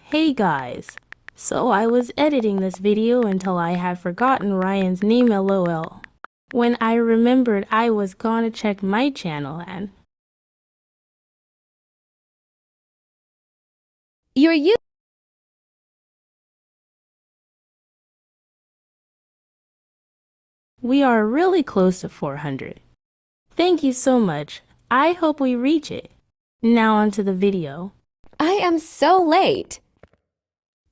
Hey guys, so I was editing this video until I had forgotten Ryan's name LOL. When I remembered I was gonna check my channel and You. we are really close to 400. Thank you so much. I hope we reach it. Now onto the video. I am so late.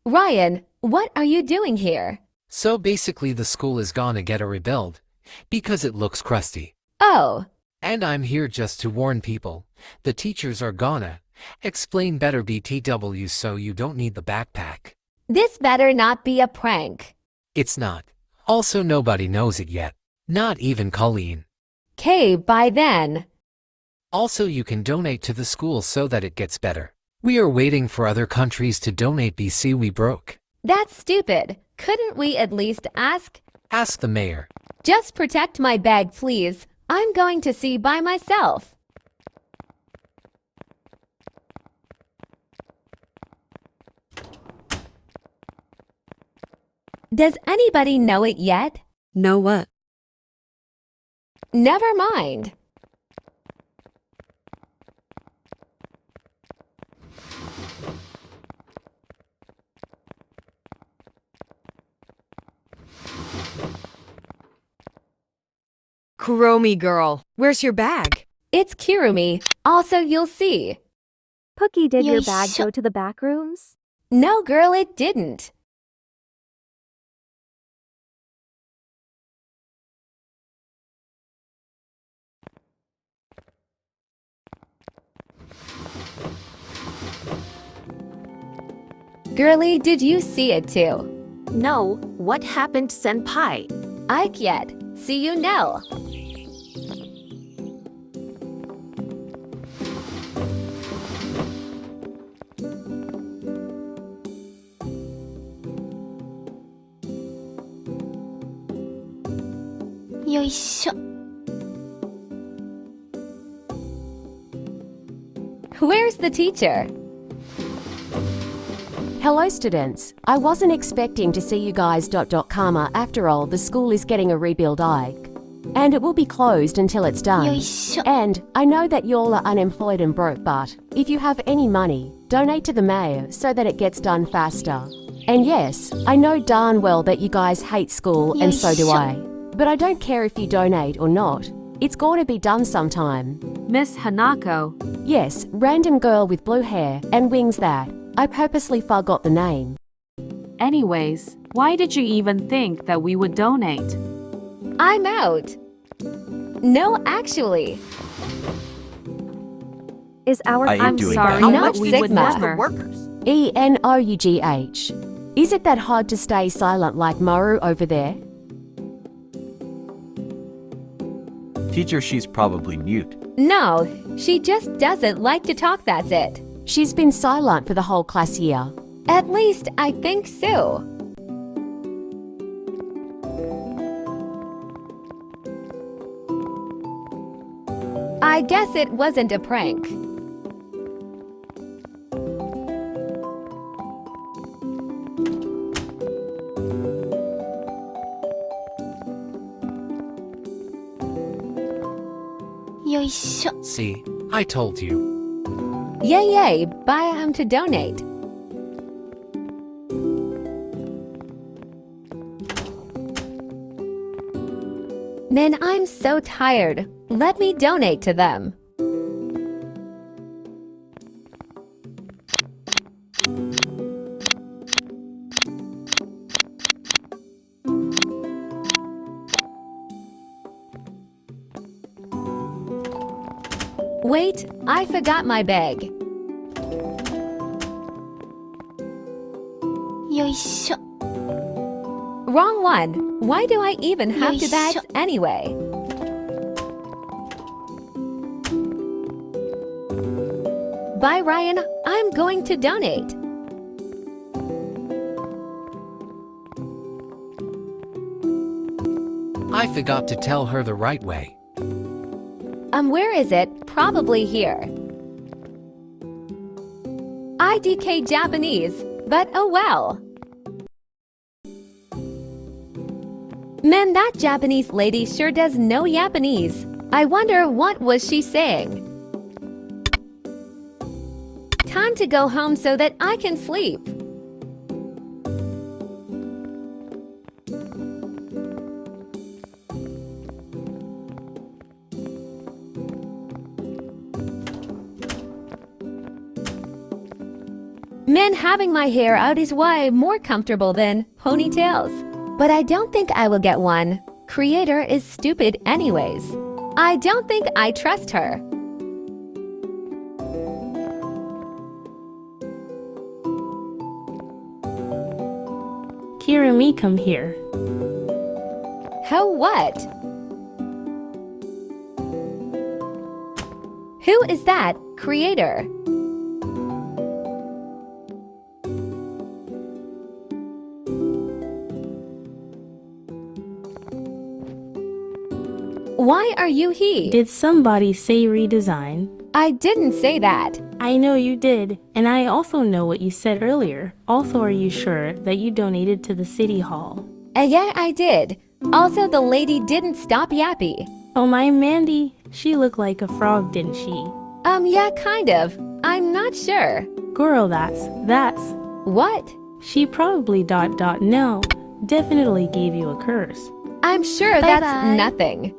Ryan, what are you doing here? So basically the school is gonna get a rebuild, because it looks crusty. Oh, And I'm here just to warn people, the teachers are gonna explain better BTW so you don't need the backpack. this better not be a prank. It's not. Also nobody knows it yet. Not even Colleen. K, by then. Also you can donate to the school so that it gets better. We are waiting for other countries to donate BC we broke. That's stupid. Couldn't we at least ask? Ask the mayor. Just protect my bag, please. I'm going to see by myself. Does anybody know it yet? Know what? Never mind. Kirumi girl, where's your bag? It's Kirumi. Also, you'll see. Pookie, did your Yoisho. bag go to the back rooms? No, girl, it didn't. Girlie, did you see it too? No, what happened, Senpai? Ike yet. See you now. Where's the teacher? Hello students, I wasn't expecting to see you guys. Karma. After all, the school is getting a rebuild Ike. And it will be closed until it's done. And I know that y'all are unemployed and broke, but if you have any money, donate to the mayor so that it gets done faster. And yes, I know darn well that you guys hate school and so do I. But I don't care if you donate or not. It's going to be done sometime. Miss Hanako. Yes, random girl with blue hair and wings that. I purposely forgot the name. Anyways, why did you even think that we would donate? I'm out. No, actually. Is our I am I'm doing sorry, that. Not but we would Sigma. never. ENOUGH. Is it that hard to stay silent like Maru over there? Teacher, she's probably mute. No, she just doesn't like to talk, that's it. She's been silent for the whole class year. At least I think so. I guess it wasn't a prank. See, I told you. Yay, buy him to donate. Man, I'm so tired. Let me donate to them. Wait, I forgot my bag. Wrong one. Why do I even have two bags anyway? Bye, Ryan. I'm going to donate. I forgot to tell her the right way. Where is it? Probably here. IDK Japanese. But oh well. Man, that Japanese lady sure does know Japanese. I wonder what was she saying. Time to go home so that I can sleep. Men having my hair out is way more comfortable than ponytails. But I don't think I will get one. Creator is stupid anyways. I don't think I trust her. Kirumi, come here. How what? Who is that? Creator. Why are you here? Did somebody say redesign? I didn't say that. I know you did, and I also know what you said earlier. Also, are you sure that you donated to the city hall? Yeah, I did. Also, the lady didn't stop yappy. Oh, my Mandy, she looked like a frog, didn't she? Yeah, kind of. I'm not sure. Girl, that's. What? She probably no, definitely gave you a curse. I'm sure that's nothing.